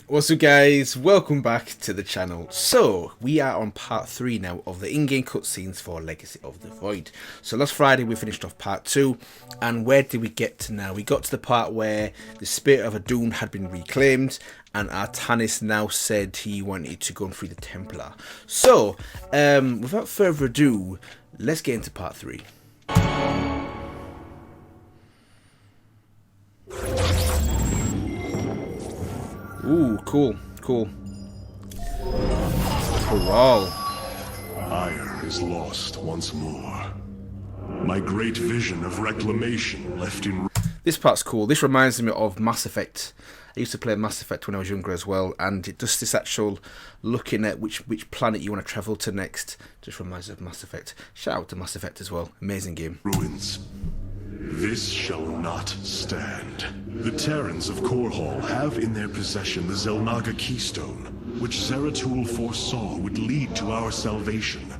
What's up guys, welcome back to the channel. So we are on part 3 now of the in-game cutscenes for Legacy of the Void. So last Friday we finished off part 2, and where did we get to now? We got to the part where the spirit of Adun had been reclaimed and Artanis now said he wanted to go and free the Templar. So without further ado, let's get into part 3. Ooh, cool. Corral. Ire is lost once more. My great vision of reclamation left in... This part's cool. This reminds me of Mass Effect. I used to play Mass Effect when I was younger as well, and it does this actual looking at which planet you want to travel to next. Just reminds me of Mass Effect. Shout out to Mass Effect as well. Amazing game. Ruins. This shall not stand. The Terrans of Korhal have in their possession the Xel'Naga Keystone, which Zeratul foresaw would lead to our salvation.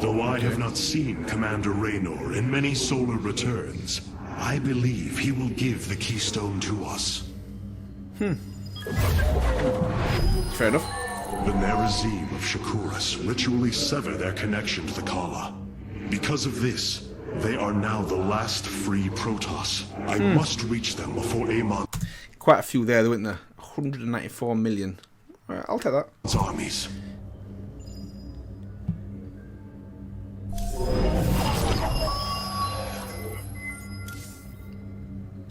Though I have not seen Commander Raynor in many solar returns, I believe he will give the Keystone to us. Fair enough. The Nerazim of Shakuras ritually sever their connection to the Kala. Because of this, they are now the last free Protoss. I must reach them before Amon... Quite a few there, though, isn't there? 194 million. Alright, I'll take that. ...armies.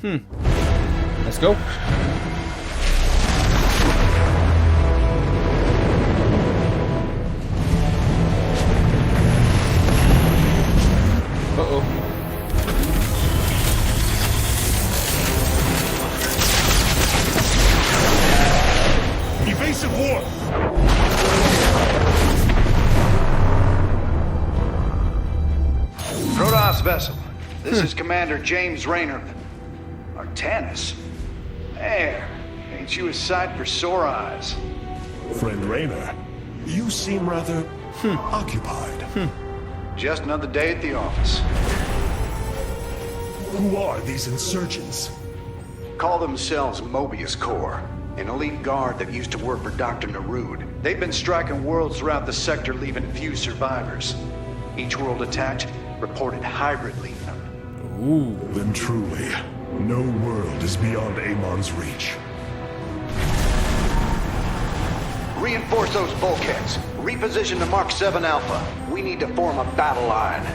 Let's go. Uh-oh. Evasive war! Protoss vessel. This is Commander James Raynor. Artanis? There. Ain't you a sight for sore eyes? Friend Raynor, you seem rather occupied. Just another day at the office. Who are these insurgents? Call themselves Mobius Corps, an elite guard that used to work for Dr. Narud. They've been striking worlds throughout the sector, leaving few survivors. Each world attacked reported hybrid leaving them. Ooh. Then truly, no world is beyond Amon's reach. Reinforce those bulkheads. Reposition the Mark 7 Alpha. We need to form a battle line.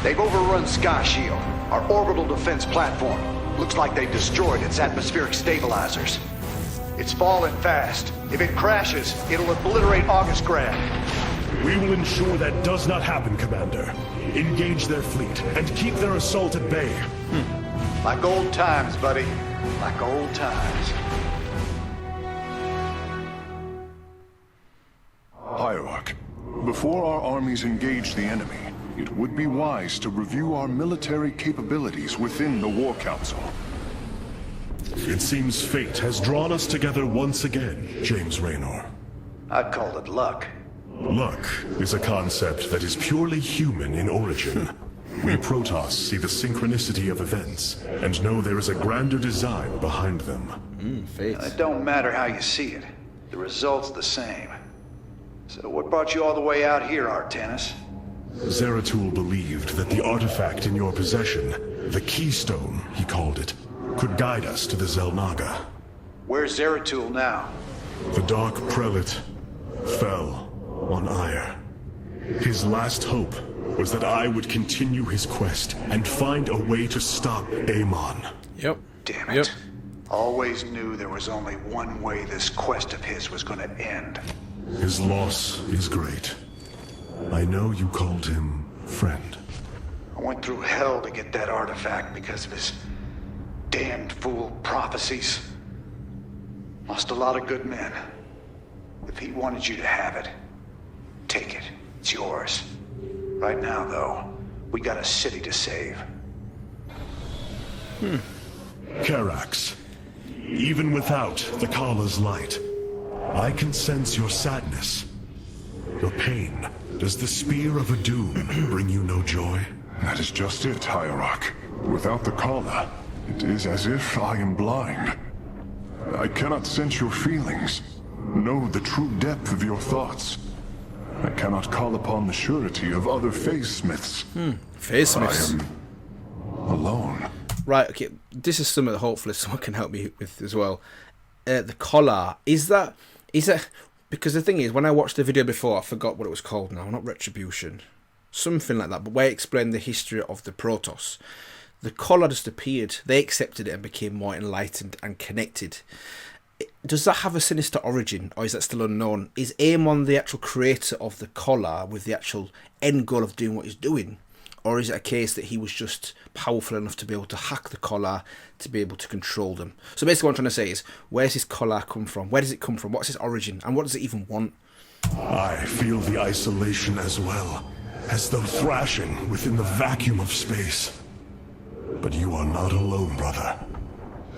They've overrun Sky Shield, our orbital defense platform. Looks like they've destroyed its atmospheric stabilizers. It's falling fast. If it crashes, it'll obliterate August Grad. We will ensure that does not happen, Commander. Engage their fleet and keep their assault at bay. Like old times, buddy. Like old times. Hierarch, before our armies engage the enemy, it would be wise to review our military capabilities within the War Council. It seems fate has drawn us together once again, James Raynor. I'd call it luck. Luck is a concept that is purely human in origin. We Protoss see the synchronicity of events and know there is a grander design behind them. Fate. It don't matter how you see it. The result's the same. So what brought you all the way out here, Artanis? Zeratul believed that the artifact in your possession, the Keystone, he called it, could guide us to the Xel'Naga. Where's Zeratul now? The Dark Prelate fell on Ire. His last hope was that I would continue his quest and find a way to stop Amon. Yep. Damn it. Yep. Always knew there was only one way this quest of his was gonna end. His loss is great. I know you called him friend. I went through hell to get that artifact because of his damned fool prophecies. Lost a lot of good men. If he wanted you to have it, take it. It's yours. Right now, though, we got a city to save. Karax, even without the Kala's light, I can sense your sadness, your pain. Does the spear of Adun bring you no joy? That is just it, Hierarch. Without the Kala, it is as if I am blind. I cannot sense your feelings, know the true depth of your thoughts. I cannot call upon the surety of other phase-smiths. Phase-smiths. I am alone. Right, okay, this is something that hopefully someone can help me with as well. The collar, is that, because the thing is, when I watched the video before, I forgot what it was called now, not Retribution. Something like that, but where it explained the history of the Protoss. The collar just appeared, they accepted it and became more enlightened and connected. Does that have a sinister origin, or is that still unknown? Is Amon the actual creator of the collar with the actual end goal of doing what he's doing? Or is it a case that he was just powerful enough to be able to hack the collar, to be able to control them? So basically what I'm trying to say is, where's this collar come from? Where does it come from? What's its origin? And what does it even want? I feel the isolation as well, as though thrashing within the vacuum of space. But you are not alone, brother.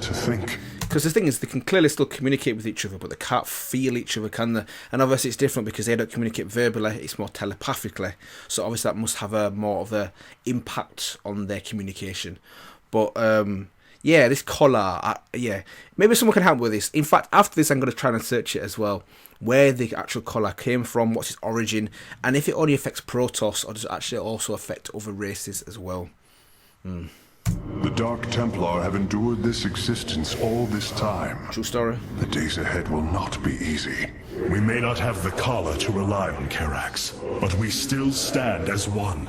To think. Because the thing is, they can clearly still communicate with each other, but they can't feel each other, can they? And obviously it's different because they don't communicate verbally, it's more telepathically. So obviously that must have a more of a impact on their communication. But yeah, this collar, yeah, maybe someone can help with this. In fact, after this I'm going to try and search it as well, where the actual collar came from, what's its origin, and if it only affects Protoss, or does it actually also affect other races as well. The Dark Templar have endured this existence all this time. True story. The days ahead will not be easy. We may not have the collar to rely on, Karax, but we still stand as one.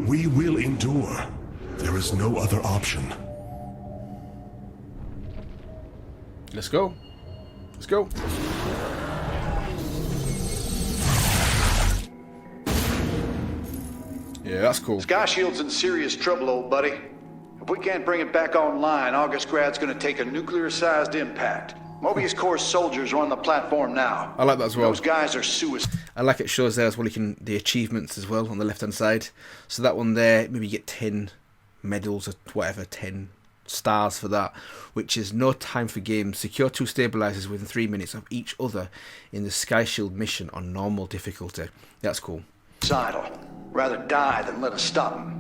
We will endure. There is no other option. Let's go. Let's go. Yeah, that's cool. Sky Shield's in serious trouble, old buddy. If we can't bring it back online, Augustgrad's gonna take a nuclear-sized impact. Mobius Corps soldiers are on the platform now. I like that as well. Those guys are suicide. I like it shows there as well, you can the achievements as well on the left hand side. So that one there, maybe you get 10 medals or whatever, 10 stars for that, which is no time for games. Secure 2 stabilizers within 3 minutes of each other in the Sky Shield mission on normal difficulty. That's cool. Suicidal. Rather die than let us stop them.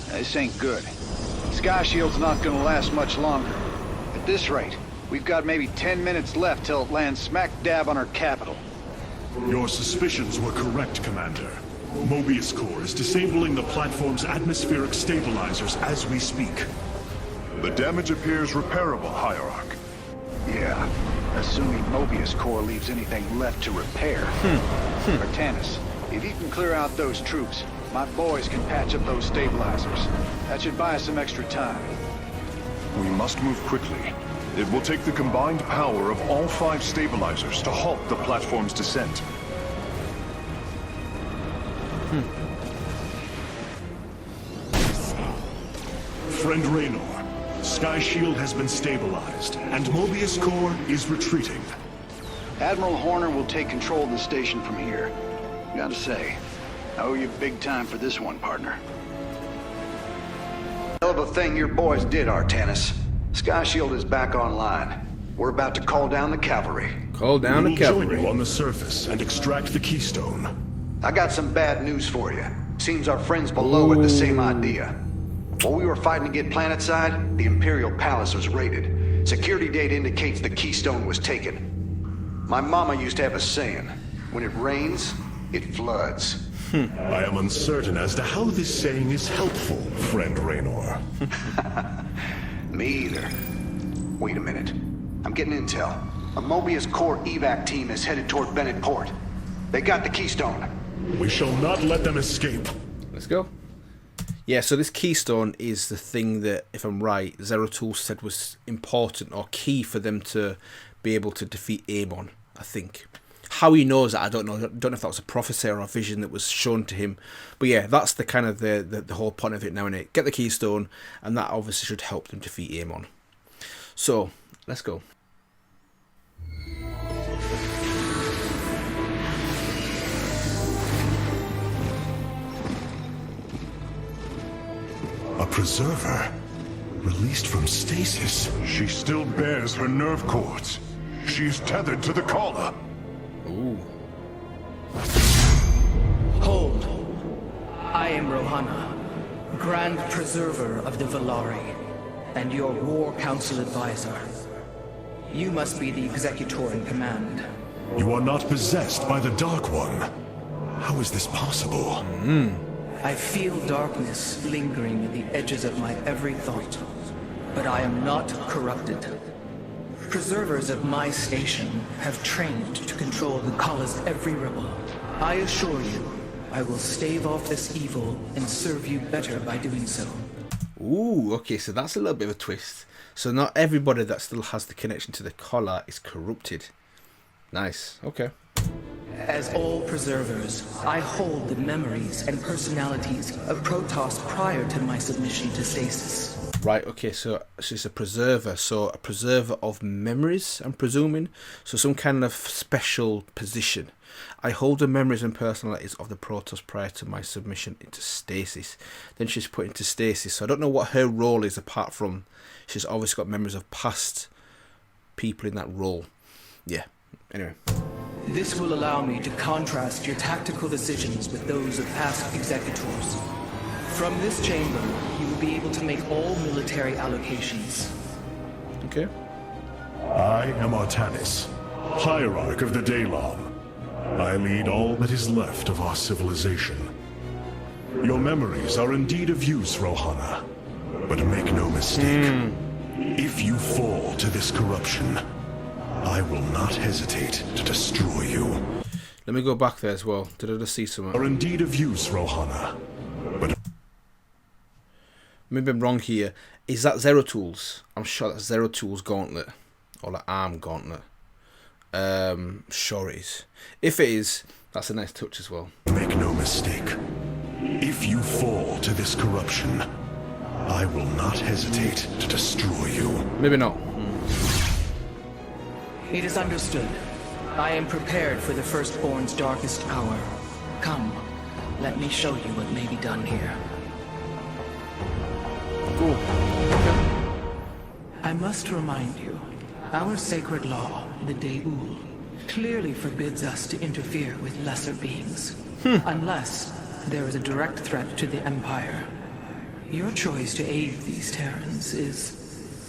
This ain't good. Sky Shield's not gonna last much longer. At this rate, we've got maybe 10 minutes left till it lands smack dab on our capital. Your suspicions were correct, Commander. Mobius Corps is disabling the platform's atmospheric stabilizers as we speak. The damage appears repairable, Hierarch. Yeah, assuming Mobius Corps leaves anything left to repair. Artanis, if you can clear out those troops, my boys can patch up those stabilizers. That should buy us some extra time. We must move quickly. It will take the combined power of all 5 stabilizers to halt the platform's descent. Friend Raynor, Sky Shield has been stabilized, and Mobius Corps is retreating. Admiral Horner will take control of the station from here. Gotta say, I owe you big time for this one, partner. Hell of a thing your boys did, Artanis. Sky Shield is back online. We're about to call down the cavalry. Call down the We'll join cavalry. you on the surface and extract the keystone. I got some bad news for you. Seems our friends below had the same idea. While we were fighting to get planetside, the Imperial Palace was raided. Security data indicates the keystone was taken. My mama used to have a saying, when it rains, it floods. I am uncertain as to how this saying is helpful, Friend Raynor. Me either. Wait a minute. I'm getting intel. A Mobius Corps evac team is headed toward Bennett Port. They got the keystone. We shall not let them escape. Let's go. Yeah, so this keystone is the thing that, if I'm right, Zeratul said was important or key for them to be able to defeat Amon, I think. How he knows that, I don't know. I don't know if that was a prophecy or a vision that was shown to him. But yeah, that's the kind of the whole point of it now, innit? Get the keystone, and that obviously should help them defeat Amon. So, let's go. A preserver? Released from stasis? She still bears her nerve cords. She is tethered to the collar. Ooh. Hold. I am Rohana. Grand Preserver of the Valari, and your War Council Advisor. You must be the Executor in command. You are not possessed by the Dark One. How is this possible? I feel darkness lingering at the edges of my every thought, but I am not corrupted. Preservers of my station have trained to control the Kala's every rebel. I assure you, I will stave off this evil and serve you better by doing so. Ooh, okay, so that's a little bit of a twist. So not everybody that still has the connection to the Kala is corrupted. Nice, okay. As all preservers, I hold the memories and personalities of Protoss prior to my submission to stasis. Right, okay, so she's a preserver. So a preserver of memories, I'm presuming. So some kind of special position. I hold the memories and personalities of the Protoss prior to my submission into stasis. Then she's put into stasis. So I don't know what her role is apart from she's obviously got memories of past people in that role. Yeah, anyway. This will allow me to contrast your tactical decisions with those of past executors. From this chamber, you will be able to make all military allocations. Okay. I am Artanis, Hierarch of the Daylom. I lead all that is left of our civilization. Your memories are indeed of use, Rohana. But make no mistake, if you fall to this corruption, I will not hesitate to destroy you. Let me go back there as well. Did I just see something? Are indeed of use, Rohana. But Maybe I'm wrong here. Is that Zero Tools? I'm sure that's Zero Tools Gauntlet. Or the Arm Gauntlet. Sure it is. If it is, that's a nice touch as well. make no mistake, if you fall to this corruption, I will not hesitate to destroy you. Maybe not. It is understood. I am prepared for the Firstborn's darkest hour. Come, let me show you what may be done here. Cool. I must remind you, our sacred law, the Deul, clearly forbids us to interfere with lesser beings, unless there is a direct threat to the Empire. Your choice to aid these Terrans is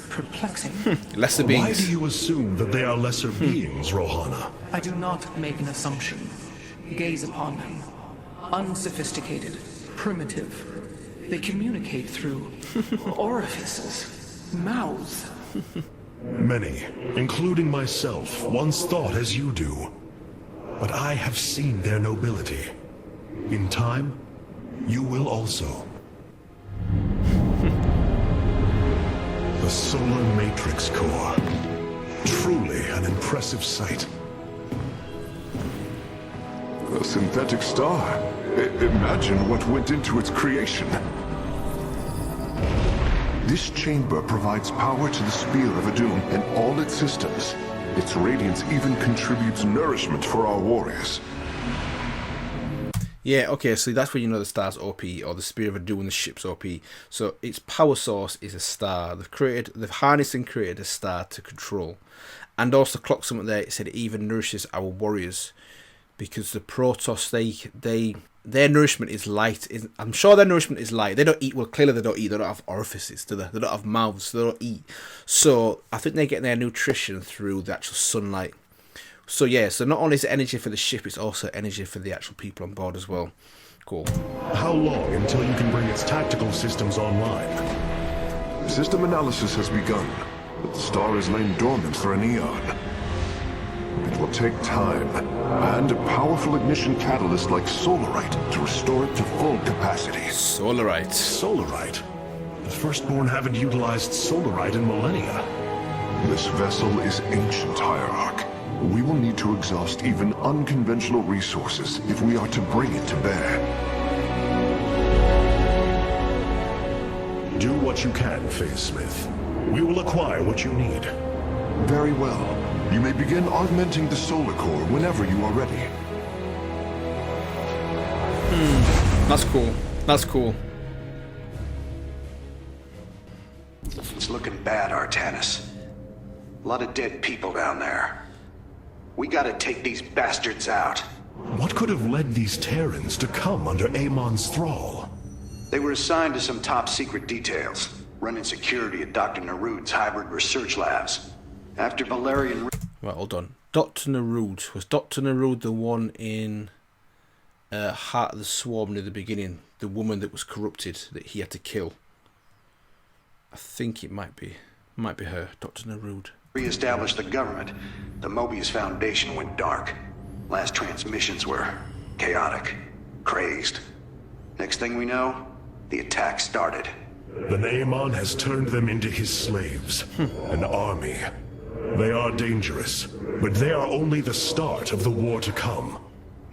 perplexing. Lesser Why beings. do you assume that they are lesser beings, Rohana? I do not make an assumption. Gaze upon them. Unsophisticated, primitive. They communicate through orifices, mouths. Many, including myself, once thought as you do. But I have seen their nobility. In time, you will also. The Solar Matrix Core. Truly an impressive sight. A synthetic star. Imagine what went into its creation. This chamber provides power to the Spear of Adun and all its systems. Its radiance even contributes nourishment for our warriors. Yeah, okay, so that's when you know the star's OP, or the Spear of Adun, the ship's OP. So its power source is a star. They've harnessed and created a star to control. And also clocked something there, it said it even nourishes our warriors. Because the Protoss, their nourishment is light. I'm sure their nourishment is light. They don't eat, well, clearly they don't eat. They don't have orifices, do they? They don't have mouths, they don't eat. So I think they're getting their nutrition through the actual sunlight. So yeah, so not only is it energy for the ship, it's also energy for the actual people on board as well. Cool. How long until you can bring its tactical systems online? System analysis has begun, but the star has lain dormant for an eon. It will take time, and a powerful ignition catalyst like Solarite to restore it to full capacity. Solarite. Solarite? The Firstborn haven't utilized Solarite in millennia. This vessel is ancient, Hierarch. We will need to exhaust even unconventional resources if we are to bring it to bear. Do what you can, Phase Smith. We will acquire what you need. Very well. You may begin augmenting the solar core whenever you are ready. That's cool. That's cool. It's looking bad, Artanis. A lot of dead people down there. We gotta take these bastards out. What could have led these Terrans to come under Amon's thrall? They were assigned to some top-secret details, running security at Dr. Narud's hybrid research labs. After Valerian... Right, hold on. Dr. Narud. Was Dr. Narud the one in Heart of the Swarm near the beginning? The woman that was corrupted that he had to kill? I think it might be. Might be her, Dr. Narud. Re-established the government. The Mobius Foundation went dark. Last transmissions were chaotic, crazed. Next thing we know, the attack started. The Naemon has turned them into his slaves. An army. They are dangerous, but they are only the start of the war to come.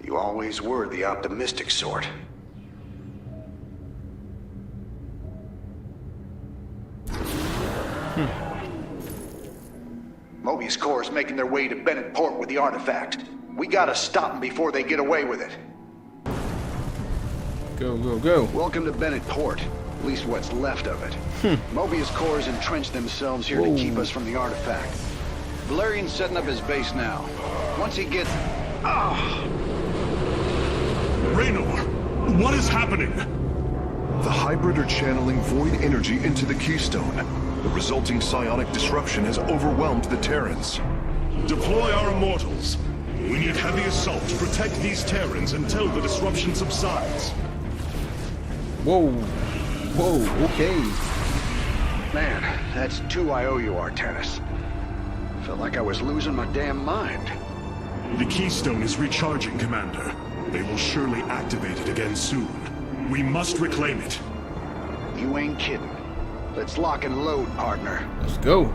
You always were the optimistic sort. Mobius Corps is making their way to Bennett Port with the artifact. We gotta stop them before they get away with it. Go, go, go. Welcome to Bennett Port. At least what's left of it. Mobius Corps has entrenched themselves here to keep us from the artifact. Valerian's setting up his base now. Once he gets... Raynor, what is happening? The hybrid are channeling void energy into the Keystone. The resulting psionic disruption has overwhelmed the Terrans. Deploy our immortals. We need heavy assault to protect these Terrans until the disruption subsides. Whoa. Whoa, okay. Man, that's 2 IOU Artanis. Felt like I was losing my damn mind. The Keystone is recharging, Commander. They will surely activate it again soon. We must reclaim it. You ain't kidding. Let's lock and load, partner. Let's go.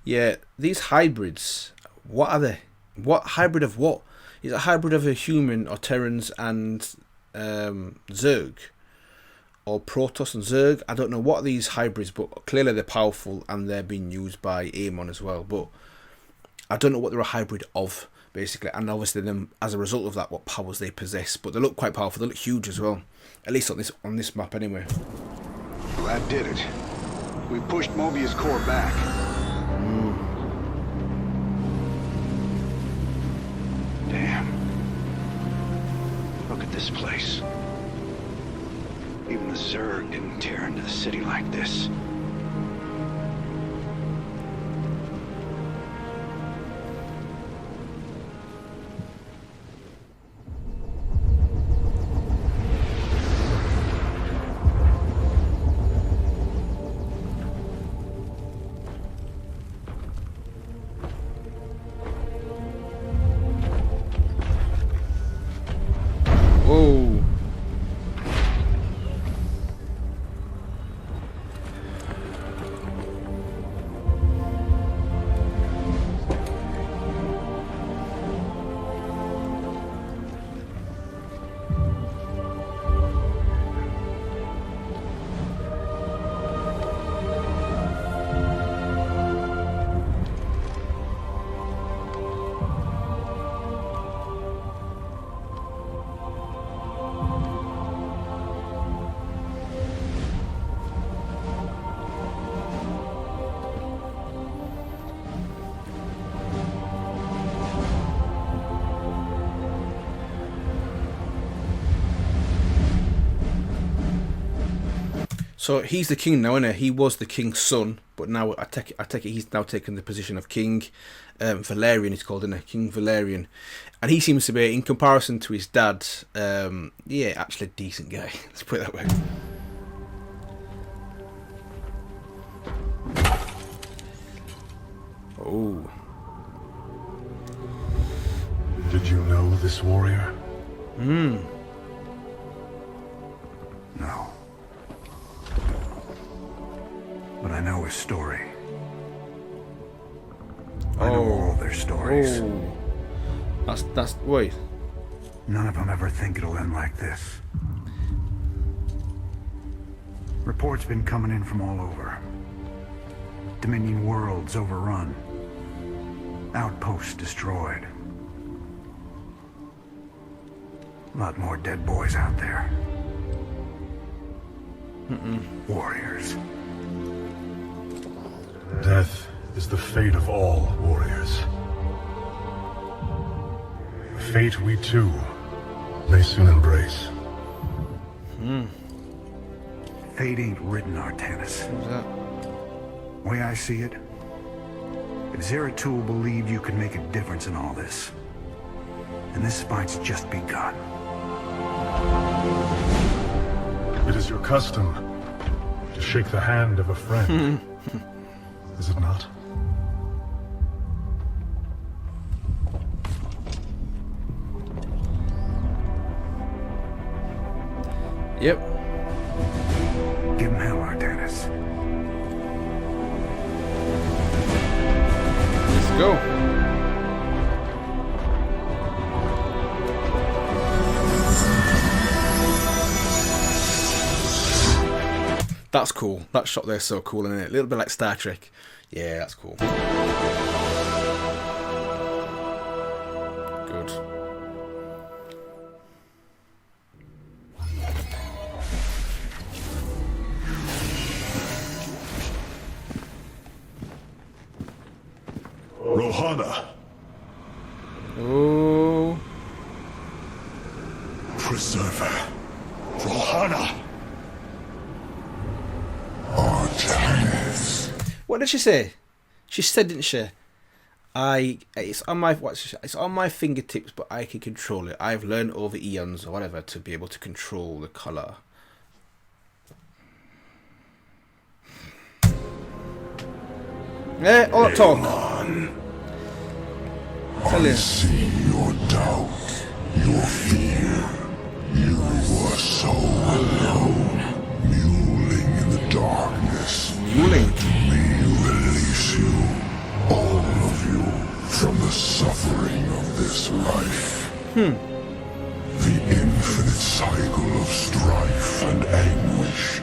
Yeah, these hybrids, what are they? What hybrid of what? Is it a hybrid of a human or Terrans and Zerg? Or Protoss and Zerg? I don't know what are these hybrids, but clearly they're powerful and they're being used by Amon as well. But I don't know what they're a hybrid of, basically. And obviously then, as a result of that, what powers they possess. But they look quite powerful. They look huge as well. At least on this map anyway. Well, that did it. We pushed Mobius Corps back. Damn. Look at this place. Even the Zerg didn't tear into the city like this. Whoa. So he's the king now, isn't he? He was the king's son, but now I take it he's now taken the position of king. Valerian is called, isn't he? King Valerian, and he seems to be, in comparison to his dad, yeah, actually a decent guy. Let's put it that way. Oh. Did you know this warrior? No. But I know his story. I know all their stories. Oh. That's wait. None of them ever think it'll end like this. Reports been coming in from all over. Dominion worlds overrun. Outposts destroyed. A lot more dead boys out there. Warriors. Death is the fate of all warriors. fate we too may soon embrace. Fate ain't written, Artanis. Who's that? Way I see it, if Zeratul believed you could make a difference in all this, and this fight's just begun. It is your custom to shake the hand of a friend, is it not? Yep. Give him hell, Artanis. Let's go. That's cool. That shot there's so cool, isn't it? A little bit like Star Trek. Yeah, that's cool. Good. Rohana, Oh. Preserver. Rohana. What did she say? She said, didn't she? It's on my it's on my fingertips, but I can control it. I've learned over eons or whatever to be able to control the color. All that talk. Tell you. See your doubt, your fear. You were so alone, mewling in the darkness. Ruling. Me release you, all of you, from the suffering of this life. The infinite cycle of strife and anguish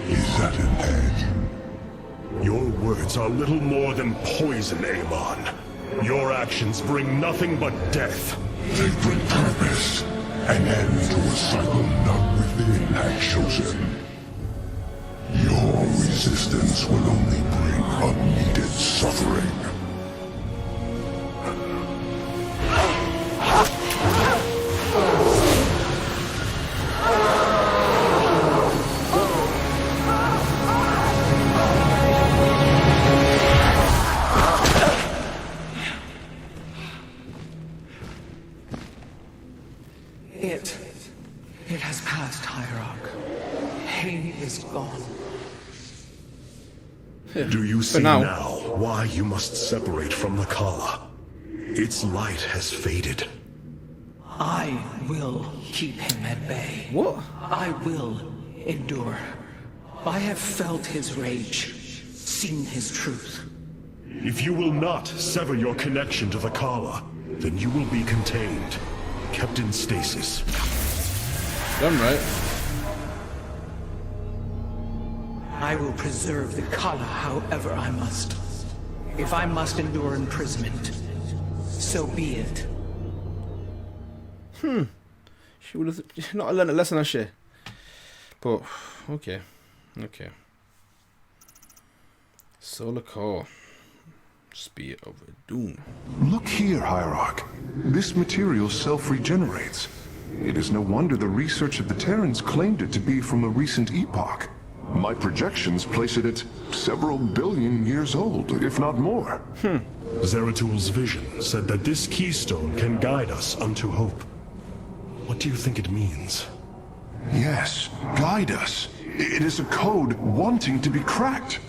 is at an end. Your words are little more than poison, Amon. Your actions bring nothing but death. They bring purpose, an end to a cycle none within had chosen. Your resistance will only bring unneeded suffering. It has passed, Hierarch. Pain is gone. Do you see now. now why you must separate from the Kala? Its light has faded. I will keep him at bay. What? I will endure. I have felt his rage, seen his truth. If you will not sever your connection to the Kala, then you will be contained, kept in stasis. Done right. I will preserve the Kala however I must. If I must endure imprisonment, so be it. She would have not learned a lesson, has she? But okay. Solar core. Spear of Doom. Look here, Hierarch. This material self-regenerates. It is no wonder the research of the Terrans claimed it to be from a recent epoch. My projections place it at several billion years old, if not more. Zeratul's vision said that this keystone can guide us unto hope. What do you think it means? Yes, guide us. It is a code wanting to be cracked.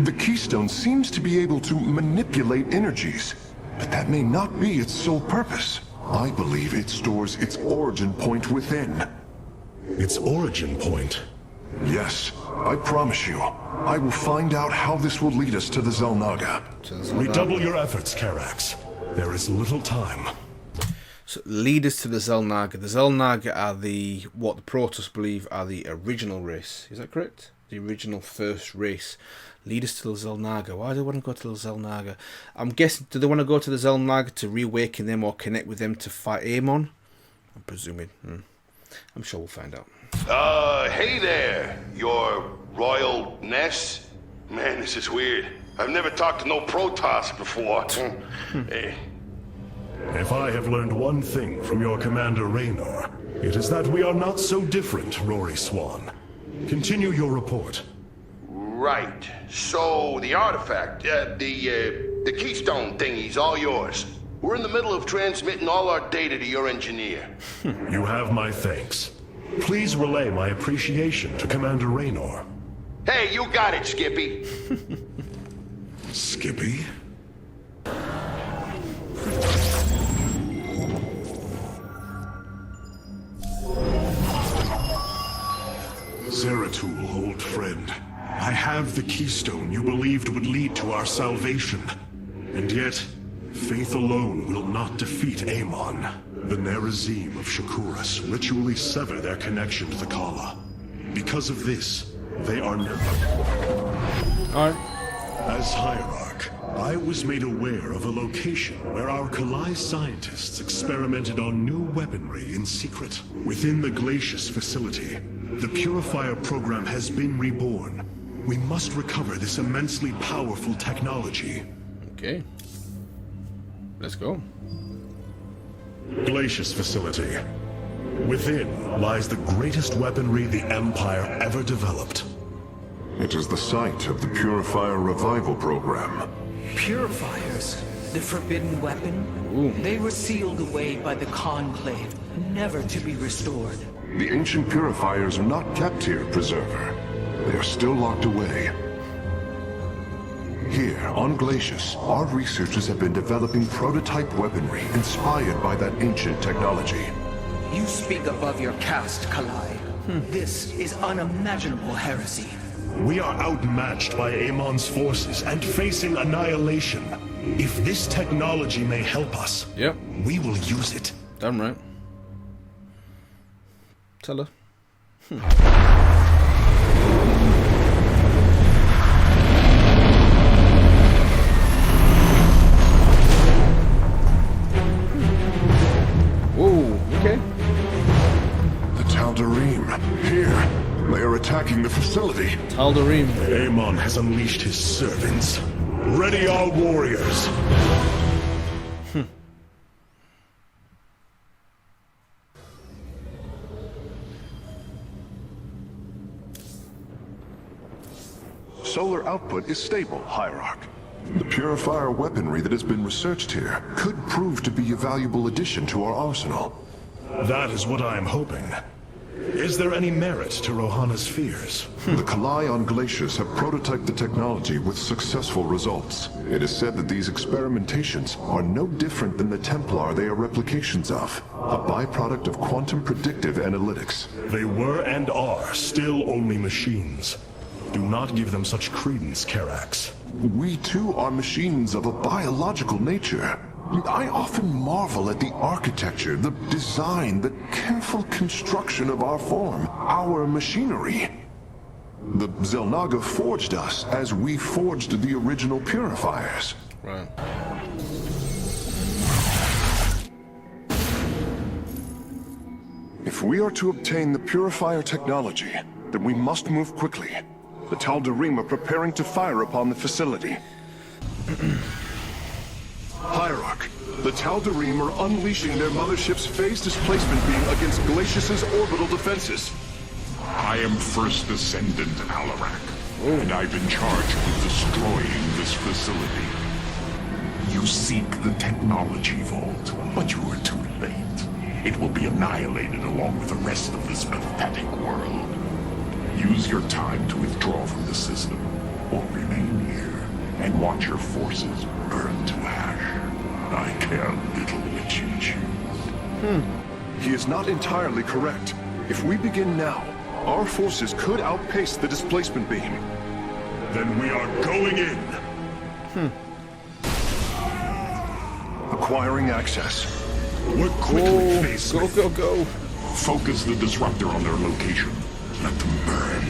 The keystone seems to be able to manipulate energies, but that may not be its sole purpose. I believe it stores its origin point within. Its origin point? Yes, I promise you, I will find out how this will lead us to the Xel'Naga. Redouble your efforts, Karax. There is little time. So lead us to the Xel'Naga. The Xel'Naga are what the Protoss believe are the original race. Is that correct? The original first race. Lead us to the Xel'Naga. Why do they want to go to the Xel'Naga? I'm guessing, do they want to go to the Xel'Naga to reawaken them or connect with them to fight Amon? I'm presuming. I'm sure we'll find out. Hey there, your royal nest. Man, this is weird. I've never talked to no Protoss before. If I have learned one thing from your Commander Raynor, it is that we are not so different, Rory Swan. Continue your report. Right. So, the artifact, the keystone thingy's all yours. We're in the middle of transmitting all our data to your engineer. You have my thanks. Please relay my appreciation to Commander Raynor. Hey, you got it, Skippy. Skippy? Zeratul, old friend. I have the keystone you believed would lead to our salvation. And yet, faith alone will not defeat Amon. The Nerazim of Shakuras ritually sever their connection to the Kala. Because of this, they are never... Alright. As Hierarch, I was made aware of a location where our Kalai scientists experimented on new weaponry in secret. Within the Glacius facility, the Purifier program has been reborn. We must recover this immensely powerful technology. Okay. Let's go. Glacius facility. Within lies the greatest weaponry the Empire ever developed. It is the site of the Purifier Revival Program. Purifiers? The forbidden weapon? Ooh. They were sealed away by the Conclave, never to be restored. The ancient purifiers are not kept here, Preserver. They are still locked away. Here, on Glacius, our researchers have been developing prototype weaponry inspired by that ancient technology. You speak above your caste, Kalai. This is unimaginable heresy. We are outmatched by Amon's forces and facing annihilation. If this technology may help us, Yep. we will use it. Damn right. Tell her. Whoa, okay. The Tal'Darim, here. They are attacking the facility. Tal'Darim. Amon has unleashed his servants. Ready our warriors. Solar output is stable, Hierarch. The Purifier weaponry that has been researched here could prove to be a valuable addition to our arsenal. That is what I am hoping. Is there any merit to Rohana's fears? The Kalai on Glacius have prototyped the technology with successful results. It is said that these experimentations are no different than the Templar they are replications of, a byproduct of quantum predictive analytics. They were and are still only machines. Do not give them such credence, Karax. We too are machines of a biological nature. I often marvel at the architecture, the design, the careful construction of our form, our machinery. The Xel'Naga forged us as we forged the original purifiers. Right. If we are to obtain the purifier technology, then we must move quickly. The Tal'Darim are preparing to fire upon the facility. Hierarch, the Tal'Darim are unleashing their mothership's phase displacement beam against Glacius's orbital defenses. I am First Descendant Alarak, and I've been charged with destroying this facility. You seek the technology vault, but you are too late. It will be annihilated along with the rest of this pathetic world. Use your time to withdraw from the system, or remain here, and watch your forces burn to ash. I care little which you choose. He is not entirely correct. If we begin now, our forces could outpace the displacement beam. Then we are going in. Acquiring access. We're quickly faced Go, with... go, go. Focus the disruptor on their location. Let them burn.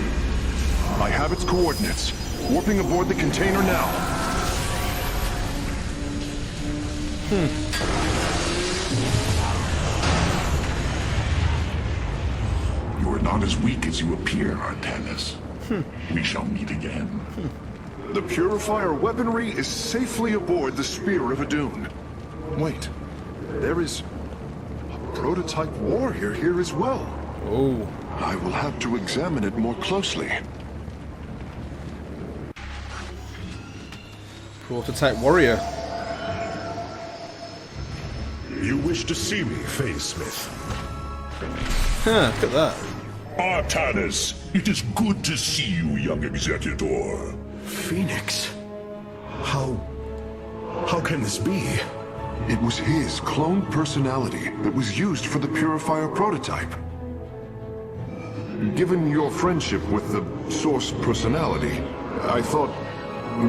I have its coordinates. Warping aboard the container now. You are not as weak as you appear, Artanis. We shall meet again. The Purifier weaponry is safely aboard the Spear of Adun. Wait, There is a prototype warrior here as well. Oh. I will have to examine it more closely. Prototype warrior. You wish to see me, Phase Smith? Huh, look at that. Artanis, it is good to see you, young Executor. Phoenix? How can this be? It was his cloned personality that was used for the Purifier prototype. Given your friendship with the Source personality, I thought,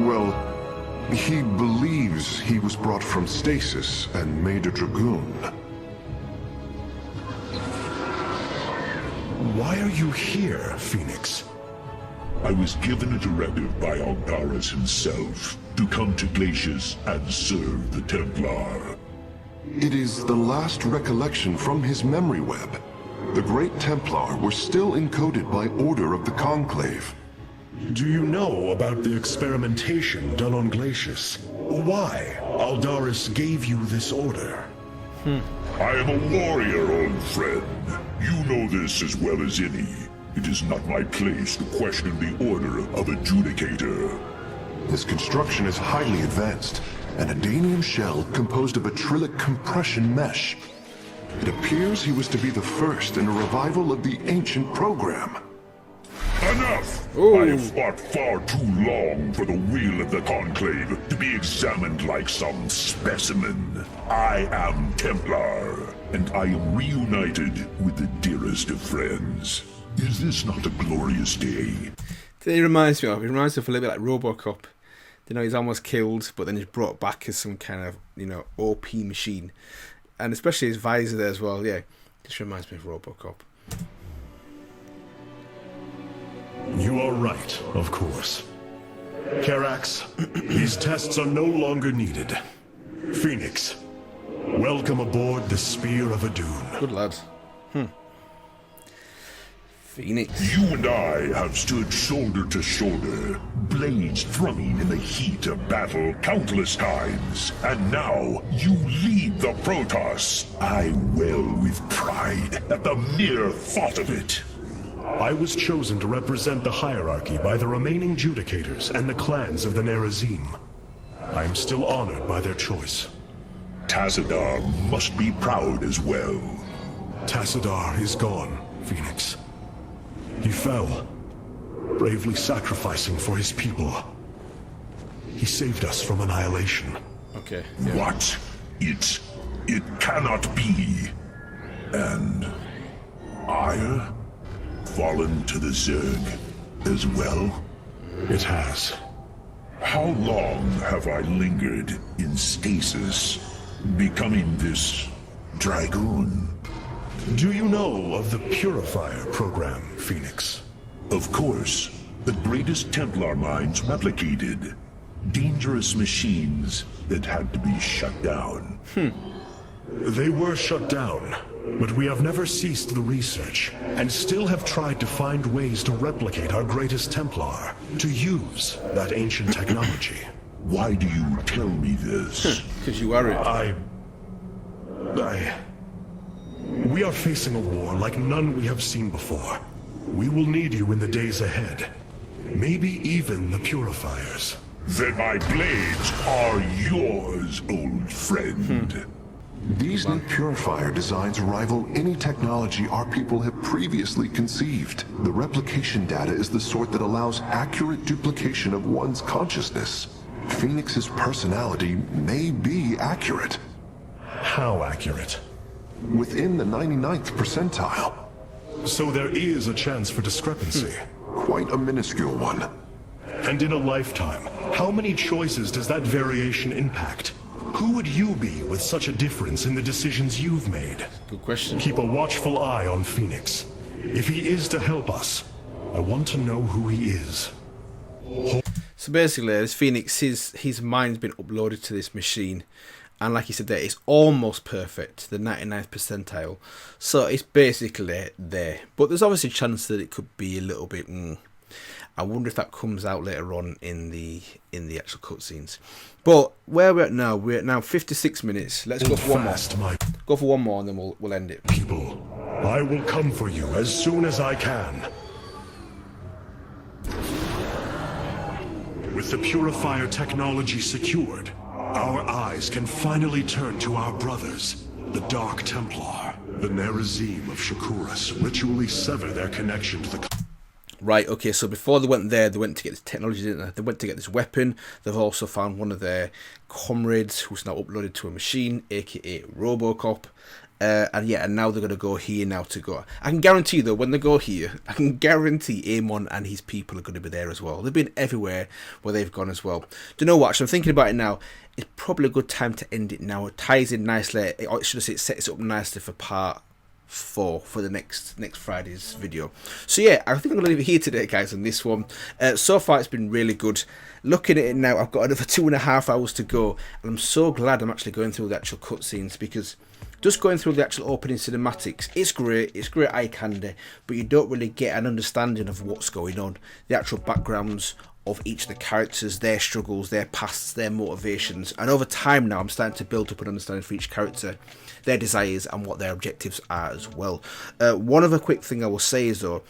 well, he believes he was brought from stasis and made a Dragoon. Why are you here, Phoenix? I was given a directive by Aldaris himself to come to Glacius and serve the Templar. It is the last recollection from his memory web. The Great Templar were still encoded by order of the Conclave. Do you know about the experimentation done on Glacius? Why Aldaris gave you this order? I am a warrior, old friend. You know this as well as any. It is not my place to question the order of Adjudicator. His construction is highly advanced, an Adanium shell composed of a trillic compression mesh. It appears he was to be the first in a revival of the ancient program. Enough! Ooh. I have fought far too long for the will of the Conclave to be examined like some specimen. I am Templar, and I am reunited with the dearest of friends. Is this not a glorious day? It reminds me of a little bit like Robocop. You know, he's almost killed, but then he's brought back as some kind of, OP machine. And especially his visor there as well, yeah. Just reminds me of Robocop. You are right, of course. Karax, these tests are no longer needed. Phoenix, welcome aboard the Spear of Adun. Good lad. Phoenix. You and I have stood shoulder to shoulder, blades drumming in the heat of battle countless times. And now, you lead the Protoss. I well with pride at the mere thought of it. I was chosen to represent the hierarchy by the remaining Judicators and the clans of the Nerazim. I am still honored by their choice. Tassadar must be proud as well. Tassadar is gone, Phoenix. He fell, bravely sacrificing for his people. He saved us from annihilation. Okay. What? It cannot be. And Ire fallen to the Zerg as well? It has. How long have I lingered in stasis, becoming this Dragoon? Do you know of the Purifier program, Phoenix? Of course. The greatest Templar minds replicated. Dangerous machines that had to be shut down. They were shut down, but we have never ceased the research, and still have tried to find ways to replicate our greatest Templar, to use that ancient technology. Why do you tell me this? Because you are it. We are facing a war like none we have seen before. We will need you in the days ahead. Maybe even the Purifiers. Then my blades are yours, old friend. These new Purifier designs rival any technology our people have previously conceived. The replication data is the sort that allows accurate duplication of one's consciousness. Phoenix's personality may be accurate. How accurate? Within the 99th percentile. So there is a chance for discrepancy. Quite a minuscule one. And in a lifetime, how many choices does that variation impact? Who would you be with such a difference in the decisions you've made? Good question. Keep a watchful eye on Phoenix. If he is to help us, I want to know who he is. So basically, this Phoenix, his mind's been uploaded to this machine. And like you said there, it's almost perfect, the 99th percentile. So it's basically there. But there's obviously a chance that it could be a little bit I wonder if that comes out later on in the actual cutscenes. But where we're at now 56 minutes. Let's go for one more. Go for one more and then we'll end it. People, I will come for you as soon as I can. With the purifier technology secured, our eyes can finally turn to our brothers, the Dark Templar. The TheReelSym of Shakuras ritually sever their connection to the... Right, okay, so before they went there, they went to get this technology, didn't they? They went to get this weapon. They've also found one of their comrades who's now uploaded to a machine, aka Robocop. And now they're going to go here now to go. I can guarantee you, though, when they go here, I can guarantee Amon and his people are going to be there as well. They've been everywhere where they've gone as well. Do you know what? Actually, I'm thinking about it now. It's probably a good time to end it now. It ties in nicely. It sets it up nicely for part 4 for the next Friday's video. So yeah, I think I'm going to leave it here today, guys, on this one. So far, it's been really good. Looking at it now, I've got another 2.5 hours to go, and I'm so glad I'm actually going through the actual cutscenes, because just going through the actual opening cinematics, it's great eye candy, but you don't really get an understanding of what's going on, the actual backgrounds of each of the characters, their struggles, their pasts, their motivations, and over time now I'm starting to build up an understanding for each character, their desires and what their objectives are as well. One other quick thing I will say is, though,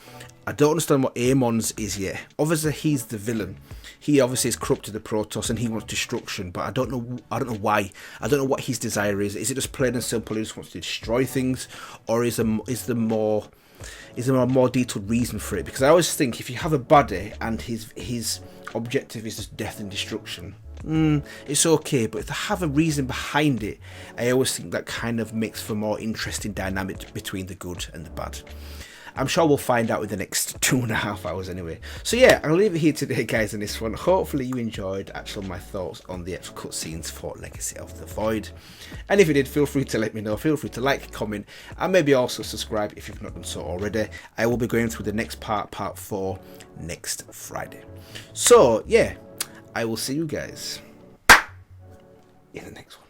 I don't understand what Amon's is yet. Obviously he's the villain. He obviously has corrupted the Protoss and he wants destruction, but I don't know why. I don't know what his desire is. Is it just plain and simple he just wants to destroy things, or is there a more detailed reason for it? Because I always think if you have a baddie and his objective is just death and destruction, it's okay, but if they have a reason behind it, I always think that kind of makes for more interesting dynamic between the good and the bad. I'm sure we'll find out in the next 2.5 hours anyway. So yeah, I'll leave it here today, guys, on this one. Hopefully you enjoyed my thoughts on the actual cutscenes for Legacy of the Void. And if you did, feel free to let me know. Feel free to like, comment, and maybe also subscribe if you've not done so already. I will be going through the next part 4, next Friday. So yeah, I will see you guys in the next one.